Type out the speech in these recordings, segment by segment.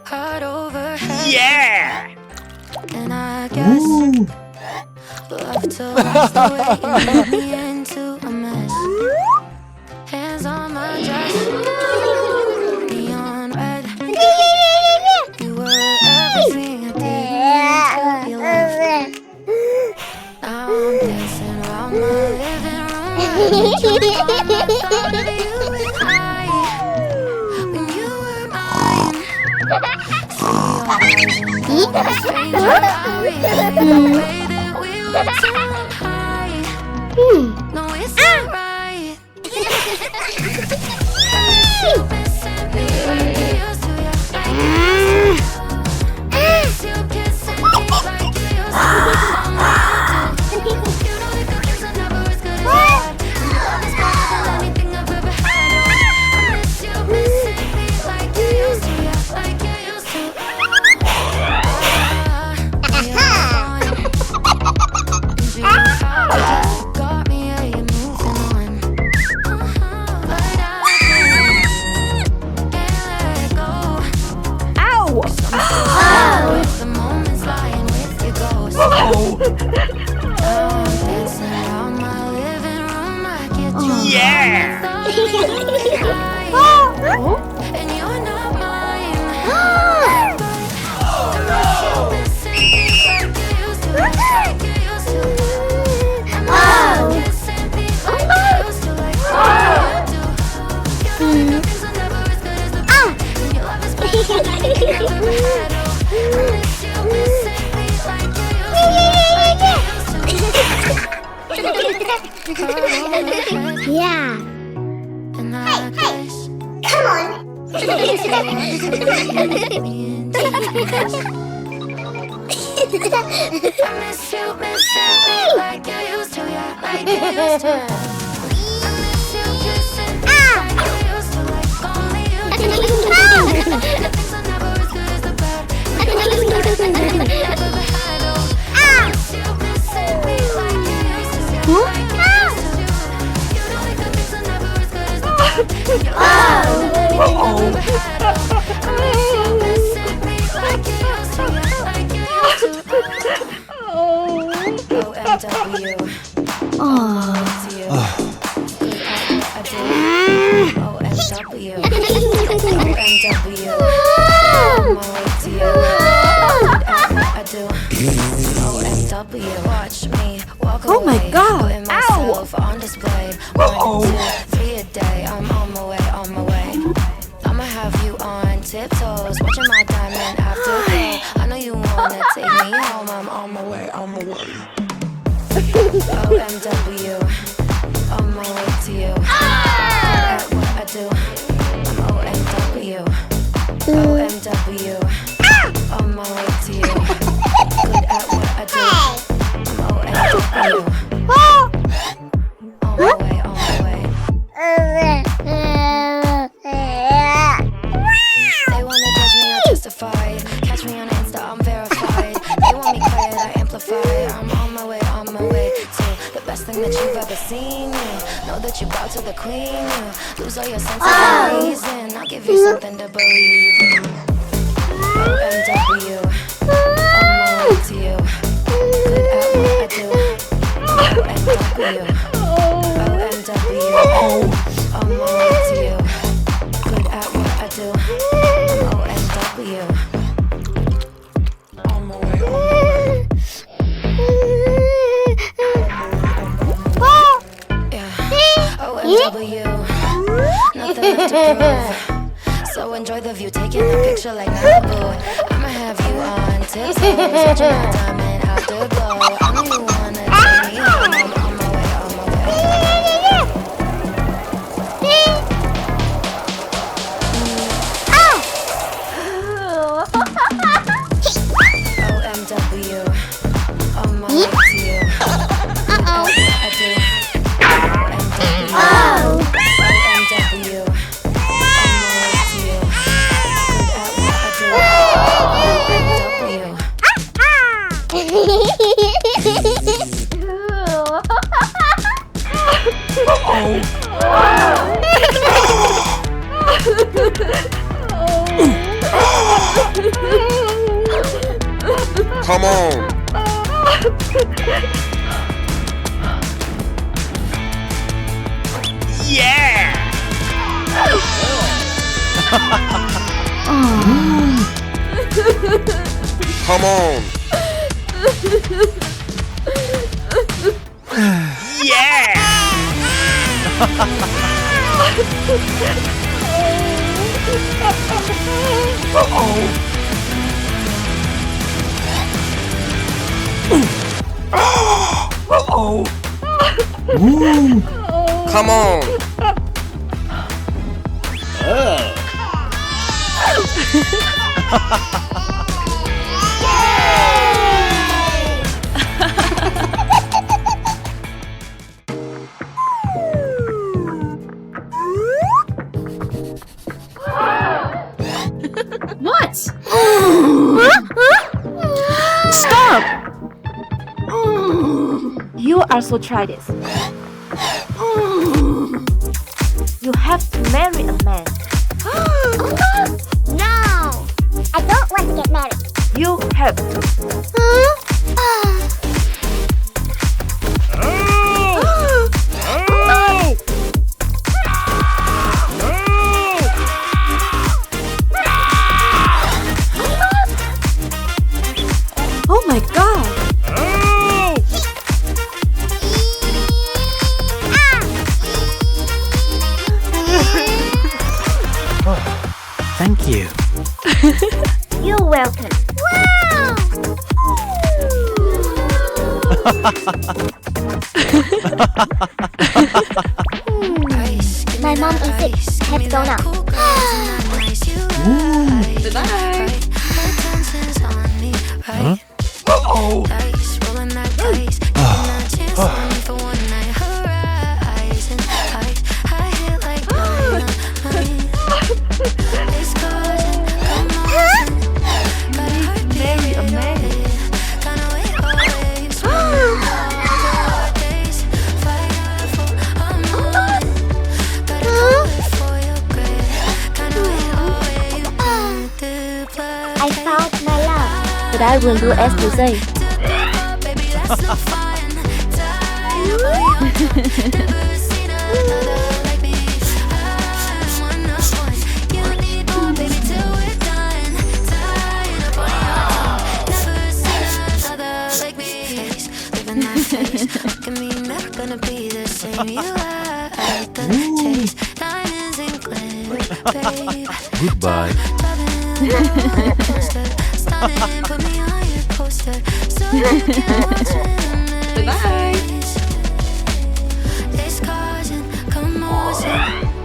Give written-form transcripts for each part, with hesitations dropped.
Heart over head. Yeah! And I guess love to last the way you made me into a mess. Hands on my dress, neon red. You were everything I did until you left. Now I'm dancing around my living room. I thought of you and I when you were mine. See your eyes and a stranger. I really the way that we look so high. No, it's not right. You missing me like you used to, yeah, like you used to. Miss you kissing me like you used to. You know the good things are never as good as bad. And love is better than anything I've ever had. I miss you missing me like you used to, yeah, like you used to. Got me, yeah, you're moving on. But I can't let go. Ow! The moment's lying with your ghost. I'm dancing around my living room. I get you Yeah! and you're not mine. But I miss you missing me like you used to, like you used to. I miss you kissing me like you used to, like you do. You know the things are never as good as the bad. And your love is better than anything I've ever had. I miss you missing me like you used to, like you used to. Yeah. And I guess Come on. I miss you missing me like you used to, yeah, like you used to. I miss you kissing me like you used to, like only you do. The things are never as good as the bad. And your love is better than anything I've ever had. I miss you missing me like you used to, yeah, like you used to. You know the good things are never as good as the bad. And your love is better than anything I've ever had. I miss you missing me like you used to, yeah, like you used to. OMW. Oh. To you. Good I do. OMW. OMW. On my way to you. Good I do. OMW. Watch me walk away. Oh my God. Putting myself on display. 1, 2, 3 a day. I'm on my way, on my way. I'ma have you on tiptoes, watching my diamond afterglow. I know you wanna take me home. I'm on my way, on my way. OMW, on my way to you. At what I do, I'm OMW. OMW, on my way to you. Good at what I do, I'm OMW. On my way, on my way. They wanna judge me, I testify. Catch me on Insta, I'm verified. They want me quiet, I amplify. I'm on my way to the best thing that you've ever seen. You know that you bow to the queen. You lose all your sense of reason. I'll give you something to believe in. OMW, on my way to you. Good at what I do. OMW, OMW, on my way to you. Good at what I do. OMW. On my way, on my way. Yeah. OMW. Nothing left to prove. So enjoy the view, taking a picture like Malibu. I'ma have you on tiptoes, watching my diamond afterglow. I know you wanna take me home. I'm on my way, on my way. OMW, on my way to you. Uh-oh. I do. OMW, OMW, on my way to you. Good at what I do. OMW. Come on. Yeah. Come on. Yeah. Come on. What? Stop! You also try this. You have to marry a man. No! I don't want to get married. You have to. Oh my god! Thank you. You're welcome. Wow! My mom is sick. Have to go now. Bye. Huh? Marry a man. I found my love. But I will do as you say. Goodbye. Bye.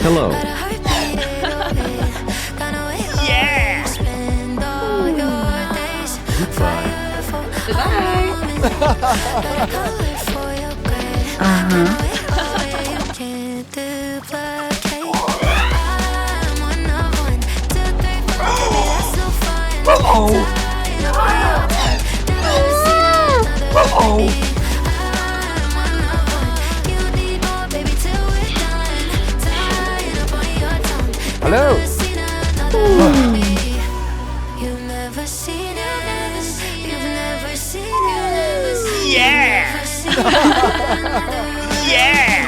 Hello. Yeah. Hello. Yeah. Yeah.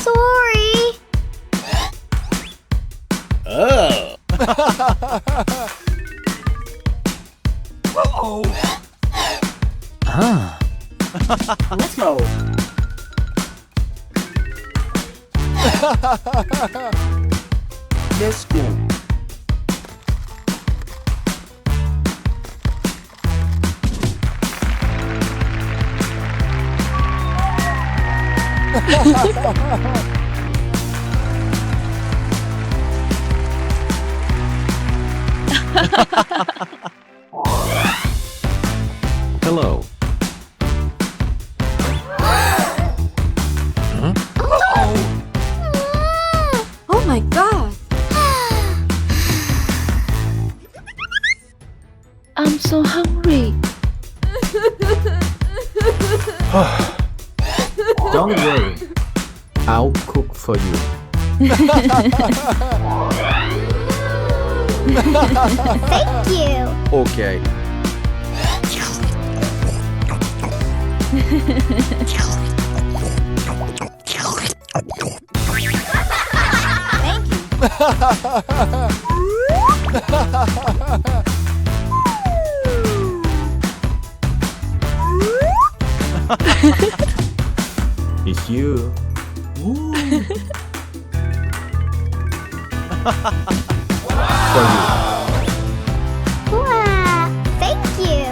Sorry. Ah. Let's go. Let's go. Hello. Don't worry. I'll cook for you. Thank you. Okay. It's you. For you. Wow. Thank you.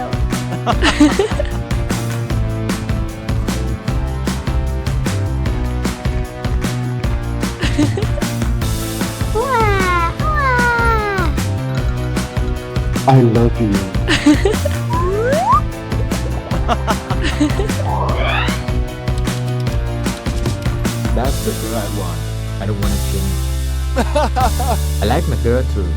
Wow. Wow. I love you. That's the girl I want. I don't want to change. I like my girl too.